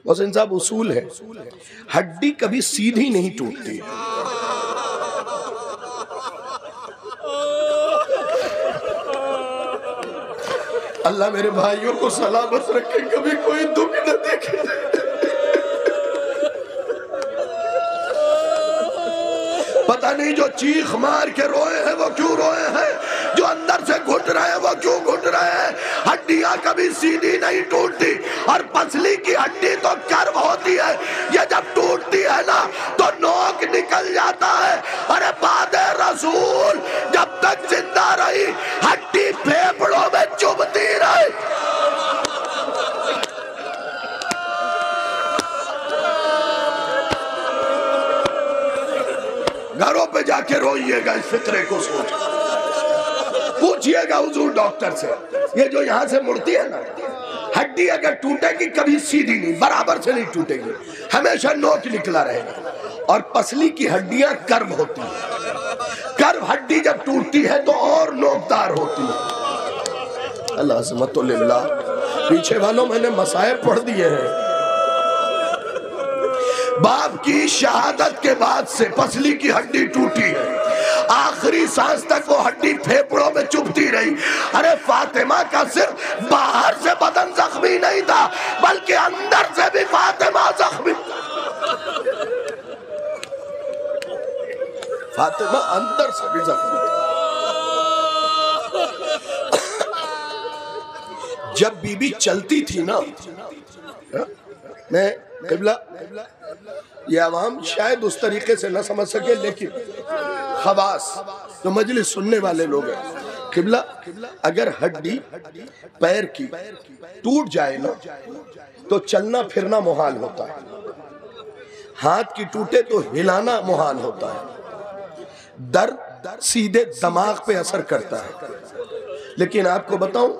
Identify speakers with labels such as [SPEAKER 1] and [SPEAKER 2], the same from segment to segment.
[SPEAKER 1] محسن صاحب اصول ہے، ہڈی کبھی سیدھی نہیں ٹوٹتی. اللہ میرے بھائیوں کو سلامت رکھے، کبھی کوئی دکھ نہ دیکھے. پتہ نہیں جو چیخ مار کے روئے ہیں وہ کیوں روئے ہیں، جو اندر سے گھٹ رہے ہیں وہ کیوں گھٹ رہے ہیں. ہڈیاں کبھی سیدھی نہیں ٹوٹتی، اور پسلی کی ہڈی تو کرو ہوتی ہے، یہ جب ٹوٹتی ہے نا تو نوک نکل جاتا ہے. ارے بعد رسول جب تک زندہ رہی ہڈی پھیپڑوں میں چبھتی رہی. گھروں پہ جا کے روئیے گا اس فطرے کو سوچ، پوچھئے گا حضور ڈاکٹر سے، یہ جو یہاں سے مڑتی ہے نا ہڈی اگر ٹوٹے گی کبھی سیدھی نہیں، برابر سے نہیں ٹوٹے گی، ہمیشہ نوک نکلا رہے گا. اور پسلی کی ہڈیاں کرو ہوتی ہیں، کرو ہڈی جب ٹوٹتی ہے تو اور نوکدار ہوتی ہے. اللہ عظمت للہ. پیچھے والوں میں نے مصائب پڑھ دیے ہیں. باپ کی شہادت کے بعد سے پسلی کی ہڈی ٹوٹی ہے، آخری سانس تک وہ ہڈی پھیپڑوں میں چبھتی رہی. ارے فاطمہ کا صرف باہر سے بدن زخمی نہیں تھا بلکہ اندر سے بھی فاطمہ زخمی. فاطمہ اندر سے بھی زخمی تھی. جب بی بی چلتی تھی نا، میں قبلہ یہ عوام شاید اس طریقے سے نہ سمجھ سکے، لیکن خواص جو مجلس سننے والے لوگ ہیں، قبلہ اگر ہڈی پیر کی ٹوٹ جائے نا تو چلنا پھرنا محال ہوتا ہے، ہاتھ کی ٹوٹے تو ہلانا محال ہوتا ہے. درد سیدھے دماغ پہ اثر کرتا ہے. لیکن آپ کو بتاؤں،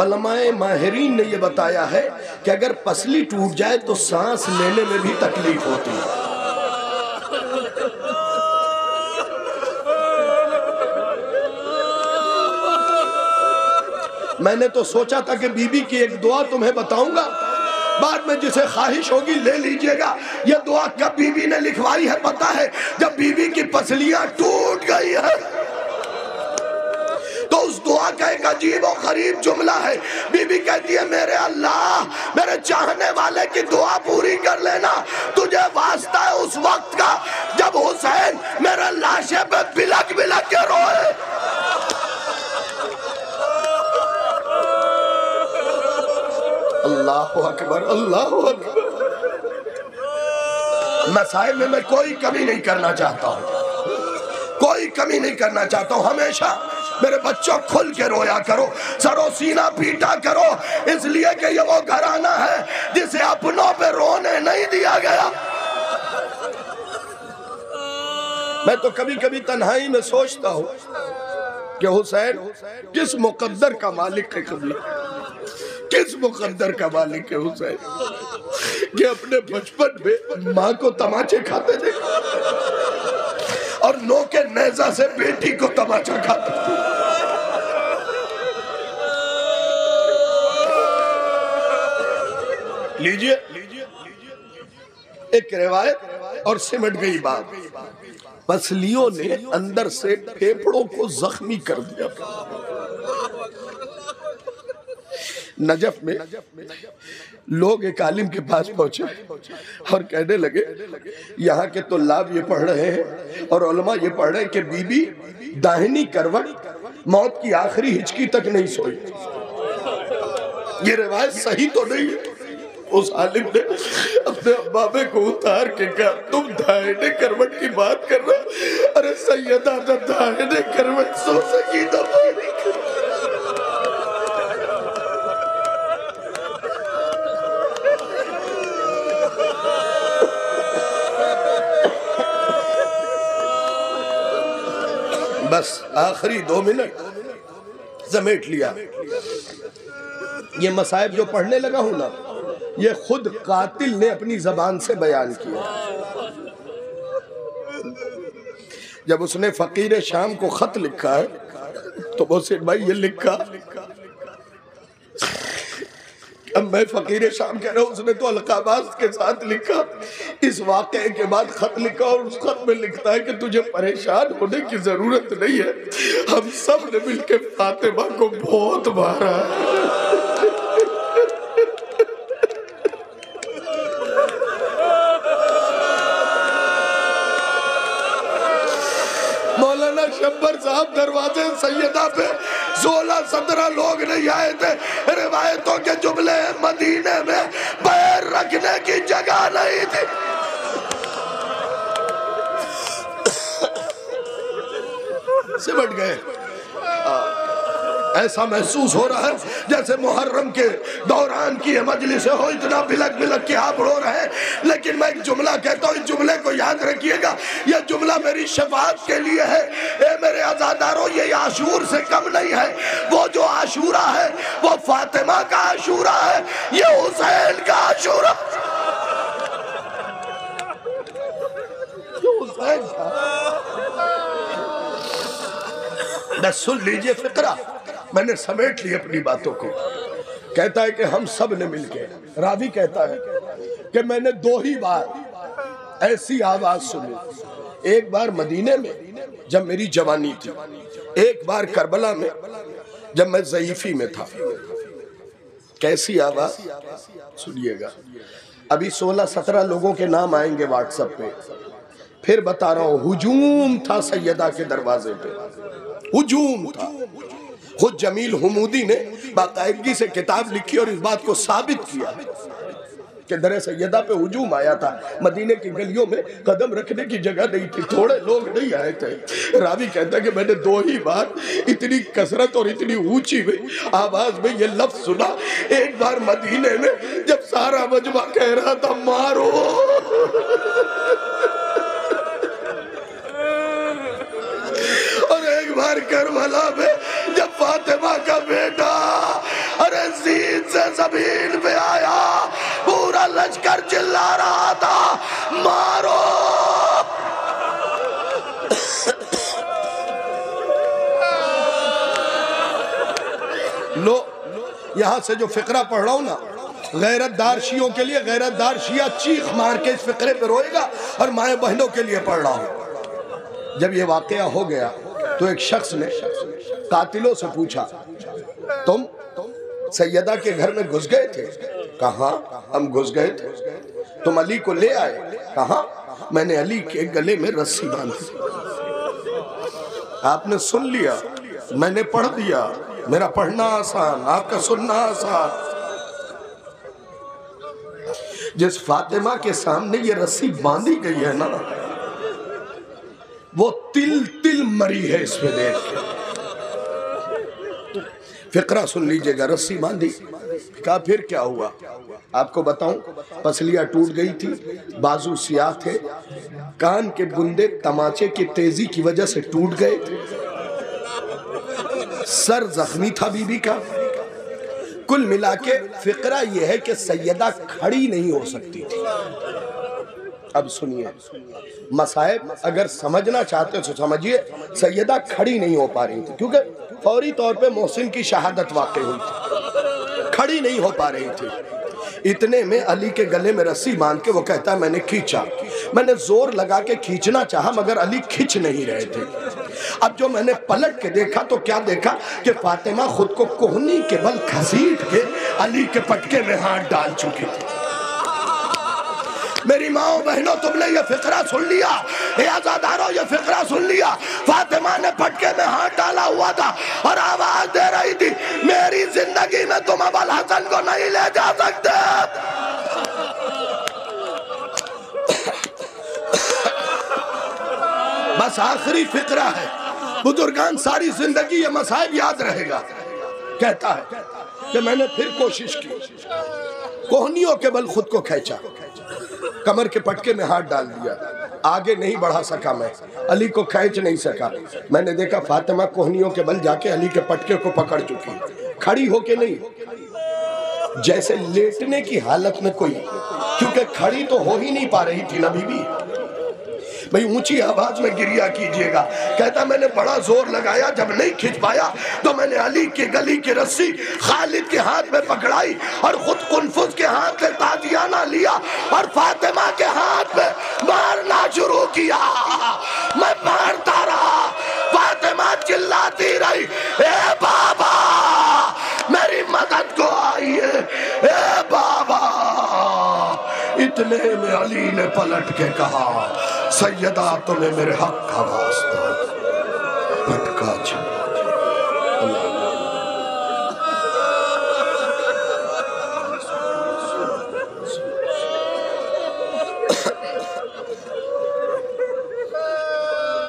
[SPEAKER 1] علماء ماہرین نے یہ بتایا ہے کہ اگر پسلی ٹوٹ جائے تو سانس لینے میں بھی تکلیف ہوتی ہے. میں نے تو سوچا تھا کہ بی بی کی ایک دعا تمہیں بتاؤں گا، بعد میں جسے خواہش ہوگی لے لیجئے گا. یہ دعا کب بی بی نے لکھوائی ہے پتہ ہے؟ جب بی بی کی پسلیاں ٹوٹ گئی ہیں. تو اس دعا کا ایک عجیب و غریب جملہ ہے. بی بی کہتی ہے میرے اللہ، میرے چاہنے والے کی دعا پوری کر لینا، تجھے واسطہ ہے اس وقت کا جب حسین میرے لاشے پہ بلک بلک کے روئے. اللہ اکبر، اللہ اکبر. مسائل میں کوئی کمی نہیں کرنا چاہتا ہوں، کوئی کمی نہیں کرنا چاہتا ہوں. ہمیشہ میرے بچوں کھل کے رویا کرو، سر و سینہ پیٹا کرو، اس لیے کہ یہ وہ گھرانہ ہے جسے اپنوں پہ رونے نہیں دیا گیا. میں تو کبھی کبھی تنہائی میں سوچتا ہوں کہ حسین کس مقدر کا مالک ہے، کبھی کس مقدر کا مالک ہے حسین کہ اپنے بچپن میں ماں کو تماچے کھاتے تھے اور نوکے نیزہ سے بیٹی کو تماچا کھاتے تھے. لیجئے ایک روایت اور سمٹ گئی بات. پسلیوں نے اندر سے پھیپڑوں کو زخمی کر دیا. نجف میں لوگ ایک عالم کے پاس پہنچے اور کہنے لگے یہاں کے طلاب یہ پڑھ رہے ہیں اور علماء یہ پڑھ رہے ہیں کہ بی بی داہنی کروٹ موت کی آخری ہچکی تک نہیں سوئی. یہ روایت صحیح تو نہیں ہے. اس عالم نے اپنے بابے کو اتار کے کہا تم داہنے کروٹ کی بات کر رہے؟ ارے سیدہ نہ داہنے کروٹ سو سکی نہ بانی کروٹ. بس آخری 2 منٹ سمیٹ لیا. یہ مصائب جو پڑھنے لگا ہوں نا، یہ خود قاتل نے اپنی زبان سے بیان کیا. جب اس نے فقیر شام کو خط لکھا ہے تو محسن بھائی یہ لکھا اب میں فقیر شام کہہ رہا ہوں، اس نے تو القاباس کے ساتھ لکھا، اس واقعے کے بعد خط لکھا اور اس خط میں لکھتا ہے کہ تجھے پریشان ہونے کی ضرورت نہیں ہے، ہم سب نے مل کے فاطمہ کو بہت مارا ہے۔ مولانا شبر صاحب دروازے سیدہ پہ 16-17 لوگ نہیں آئے تھے، روایتوں کے جملے مدینے میں پیر رکھنے کی جگہ نہیں تھی۔ سمٹ گئے۔ ایسا محسوس ہو رہا ہے جیسے محرم کے دوران کی مجلس ہو، اتنا بلک بلک کے آپ رو رہے ہیں۔ لیکن میں ایک جملہ کہتا ہوں، اس جملے کو یاد رکھیے گا، یہ جملہ میری شفاعت کے لیے ہے۔ اے میرے عزاداروں، یہ عاشور سے کم نہیں ہے۔ وہ جو عاشورہ ہے وہ فاطمہ کا عاشورہ ہے، یہ حسین کا عاشورہ حسین کا۔ بس سن لیجئے فقرہ، میں نے سمیٹ لی اپنی باتوں کو۔ کہتا ہے کہ ہم سب نے مل کے، راوی کہتا ہے کہ میں نے 2 ہی بار ایسی آواز سنی، ایک بار مدینے میں جب میری جوانی تھی، ایک بار کربلا میں جب میں ضعیفی میں تھا۔ کیسی آواز سنیے گا، ابھی 16-17 لوگوں کے نام آئیں گے واٹس ایپ پہ، پھر بتا رہا ہوں۔ ہجوم تھا سیدہ کے دروازے پہ، ہجوم تھا۔ خود جمیل حمودی نے باقاعدگی سے کتاب لکھی اور اس بات کو ثابت کیا کہ در سیدہ پہ ہجوم آیا تھا۔ مدینے کی گلیوں میں قدم رکھنے کی جگہ نہیں تھی، تھوڑے لوگ نہیں آئے تھے۔ راوی کہتا ہے کہ میں نے 2 ہی بار اتنی کثرت اور اتنی اونچی میں آواز میں یہ لفظ سنا۔ ایک بار مدینے میں جب سارا مجمع کہہ رہا تھا مارو، اور ایک بار کربلا میں جب فاطمہ کا بیٹا ارے زین سے زمین پہ آیا، پورا لشکر چلا رہا تھا مارو۔ لو یہاں سے جو فقرہ پڑھ رہا ہوں نا، غیرت دار شیعوں کے لیے، غیرت دار شیعہ چیخ مار کے اس فقرے پہ روئے گا، اور مائیں بہنوں کے لیے پڑھ رہا ہوں۔ جب یہ واقعہ ہو گیا تو ایک شخص نے قاتلوں سے پوچھا، تم سیدہ کے گھر میں گھس گئے تھے؟ کہاں ہم گھس گئے تھے۔ تم علی کو لے آئے؟ کہاں میں نے علی کے گلے میں رسی باندھی۔ آپ نے سن لیا، میں نے پڑھ دیا، میرا پڑھنا آسان، آپ کا سننا آسان۔ جس فاطمہ کے سامنے یہ رسی باندھی گئی ہے نا، وہ تل تل مری ہے اس میں دیکھ کے۔ فقرہ سن لیجئے گا، رسی باندھی، کہا پھر کیا ہوا؟ آپ کو بتاؤں، پسلیاں ٹوٹ گئی تھی، بازو سیاہ تھے، کان کے بندے تماچے کی تیزی کی وجہ سے ٹوٹ گئے تھے، سر زخمی تھا بی بی کا۔ کل ملا کے فقرہ یہ ہے کہ سیدہ کھڑی نہیں ہو سکتی تھی۔ اب سنیے، مصائب اگر سمجھنا چاہتے ہو تو سمجھیے، سیدہ کھڑی نہیں ہو پا رہی تھی، کیونکہ فوری طور پہ محسن کی شہادت واقع ہوئی تھی، کھڑی نہیں ہو پا رہی تھی۔ اتنے میں علی کے گلے میں رسی باندھ کے وہ کہتا ہے میں نے کھینچا، میں نے زور لگا کے کھینچنا چاہا مگر علی کھینچ نہیں رہے تھے۔ اب جو میں نے پلٹ کے دیکھا تو کیا دیکھا کہ فاطمہ خود کو کوہنی کے بل گھسیٹ کے علی کے پٹکے میں ہاتھ ڈال چکی تھی۔ میری ماں بہنوں، تم نے یہ فقرہ سن لیا، اے عزاداروں یہ فقرہ سن لیا۔ فاطمہ نے پٹکے میں ہاتھ ڈالا ہوا تھا اور آواز دے رہی تھی، میری زندگی میں تم ابو الحسن کو نہیں لے جا سکتے۔ بس آخری فقرہ ہے، بزرگان ساری زندگی یہ مصائب یاد رہے گا۔ کہتا ہے کہ میں نے پھر کوشش کی، کوہنیوں کے بل خود کو کھینچا، کمر کے پٹکے میں ہاتھ ڈال دیا، آگے نہیں بڑھا سکا، میں علی کو کھینچ نہیں سکا۔ میں نے دیکھا فاطمہ کوہنیوں کے بل جا کے علی کے پٹکے کو پکڑ چکی، کھڑی ہو کے نہیں، جیسے لیٹنے کی حالت میں کوئی، کیونکہ کھڑی تو ہو ہی نہیں پا رہی تھی نا بی بی۔ بھئی اونچی آواز میں گریہ کیجئے گا. کہتا میں نے بڑا زور لگایا, جب نہیں کھچ پایا تو میں نے علی کی گلی کی رسی خالد کے ہاتھ میں پکڑائی اور خود قنفذ کے ہاتھ میں تازیانہ لیا اور فاطمہ کے ہاتھ میں مارنا شروع کیا. میں مارتا رہا, فاطمہ چلاتی رہی, اے بابا میری مدد کو آئیے, اے بابا. اتنے میں علی نے پلٹ کے کہا, سیدہ تمہیں میرے حق کا واسطہ, پھٹکا چھوڑ.